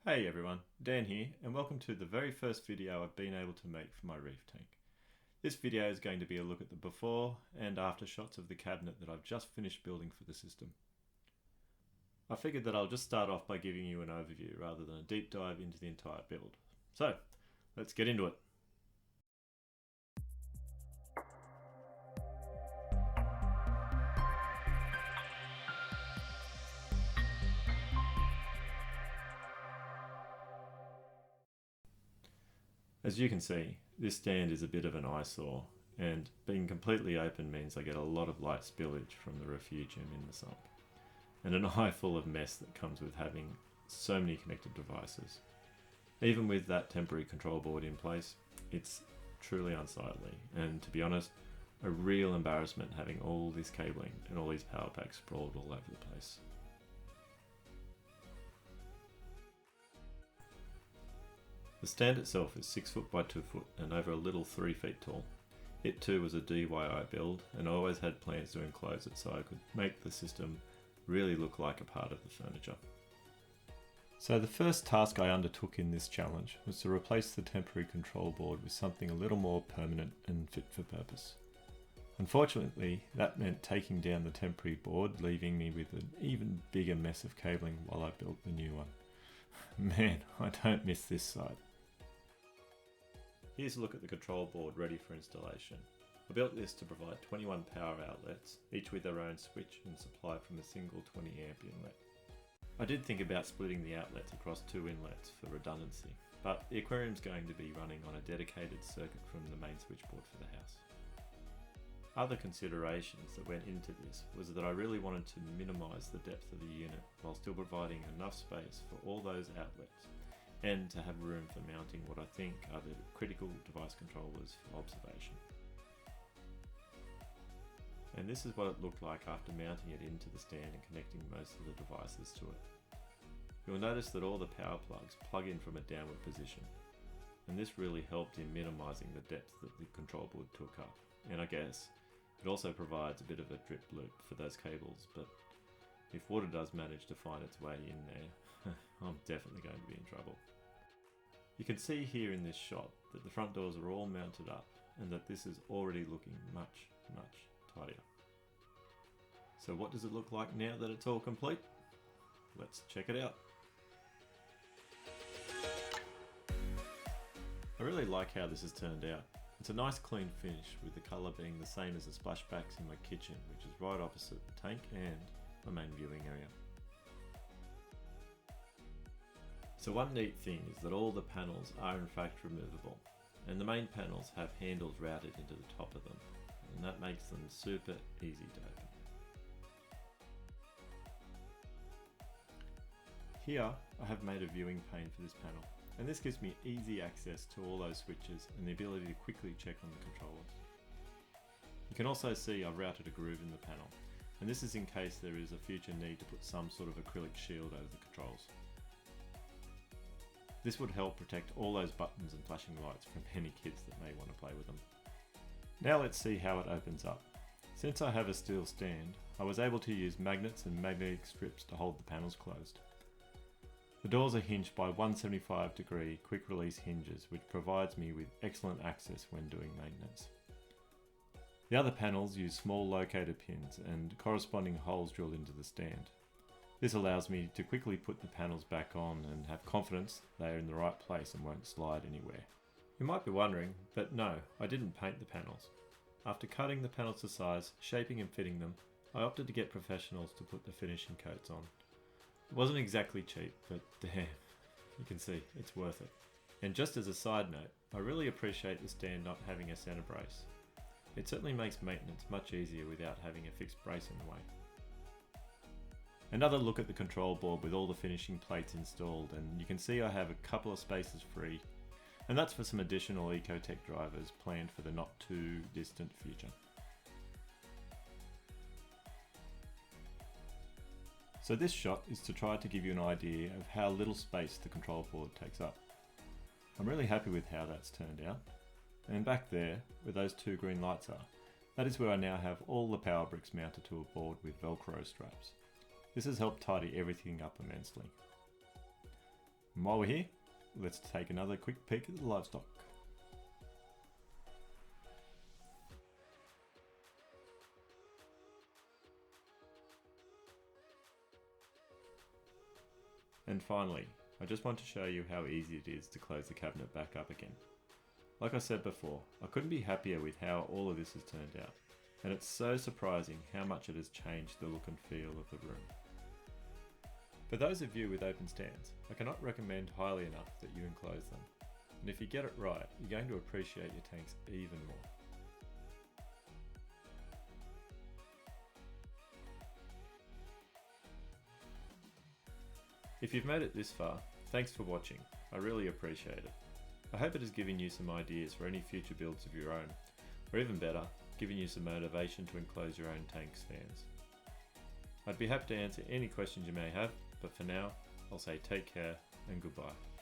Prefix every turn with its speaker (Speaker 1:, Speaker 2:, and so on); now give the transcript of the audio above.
Speaker 1: Hey everyone, Dan here, and welcome to the very first video I've been able to make for my reef tank. This video is going to be a look at the before and after shots of the cabinet that I've just finished building for the system. I figured that I'll just start off by giving you an overview rather than a deep dive into the entire build. So, let's get into it. As you can see, this stand is a bit of an eyesore, and being completely open means I get a lot of light spillage from the refugium in the sump, and an eye full of mess that comes with having so many connected devices. Even with that temporary control board in place, it's truly unsightly, and to be honest, a real embarrassment having all this cabling and all these power packs sprawled all over the place. The stand itself is 6 foot by 2 foot and over a little 3 feet tall. It too was a DIY build, and I always had plans to enclose it so I could make the system really look like a part of the furniture. So the first task I undertook in this challenge was to replace the temporary control board with something a little more permanent and fit for purpose. Unfortunately, that meant taking down the temporary board, leaving me with an even bigger mess of cabling while I built the new one. Man, I don't miss this side. Here's a look at the control board ready for installation. I built this to provide 21 power outlets, each with their own switch and supplied from a single 20 amp inlet. I did think about splitting the outlets across 2 inlets for redundancy, but the aquarium's going to be running on a dedicated circuit from the main switchboard for the house. Other considerations that went into this was that I really wanted to minimise the depth of the unit while still providing enough space for all those outlets and to have room for mounting what I think are the critical device controllers for observation. And this is what it looked like after mounting it into the stand and connecting most of the devices to it. You'll notice that all the power plugs plug in from a downward position, and this really helped in minimising the depth that the control board took up. And I guess it also provides a bit of a drip loop for those cables, but if water does manage to find its way in there, I'm definitely going to be in trouble. You can see here in this shot that the front doors are all mounted up and that this is already looking much tidier. So what does it look like now that it's all complete? Let's check it out. I really like how this has turned out. It's a nice clean finish, with the colour being the same as the splashbacks in my kitchen, which is right opposite the tank and my main viewing area. So one neat thing is that all the panels are in fact removable, and the main panels have handles routed into the top of them, and that makes them super easy to open. Here I have made a viewing pane for this panel, and this gives me easy access to all those switches and the ability to quickly check on the controllers. You can also see I've routed a groove in the panel, and this is in case there is a future need to put some sort of acrylic shield over the controls. This would help protect all those buttons and flashing lights from any kids that may want to play with them. Now let's see how it opens up. Since I have a steel stand, I was able to use magnets and magnetic strips to hold the panels closed. The doors are hinged by 175-degree quick release hinges, which provides me with excellent access when doing maintenance. The other panels use small locator pins and corresponding holes drilled into the stand. This allows me to quickly put the panels back on and have confidence they are in the right place and won't slide anywhere. You might be wondering, but no, I didn't paint the panels. After cutting the panels to size, shaping and fitting them, I opted to get professionals to put the finishing coats on. It wasn't exactly cheap, but damn, you can see it's worth it. And just as a side note, I really appreciate the stand not having a center brace. It certainly makes maintenance much easier without having a fixed brace in the way. Another look at the control board with all the finishing plates installed, and you can see I have a couple of spaces free, and that's for some additional Ecotech drivers planned for the not too distant future. So this shot is to try to give you an idea of how little space the control board takes up. I'm really happy with how that's turned out, and back there, where those 2 green lights are, that is where I now have all the power bricks mounted to a board with Velcro straps. This has helped tidy everything up immensely. And while we're here, let's take another quick peek at the livestock. And finally, I just want to show you how easy it is to close the cabinet back up again. Like I said before, I couldn't be happier with how all of this has turned out, and it's so surprising how much it has changed the look and feel of the room. For those of you with open stands, I cannot recommend highly enough that you enclose them, and if you get it right, you're going to appreciate your tanks even more. If you've made it this far, thanks for watching, I really appreciate it. I hope it has given you some ideas for any future builds of your own, or even better, given you some motivation to enclose your own tanks fans. I'd be happy to answer any questions you may have, but for now, I'll say take care and goodbye.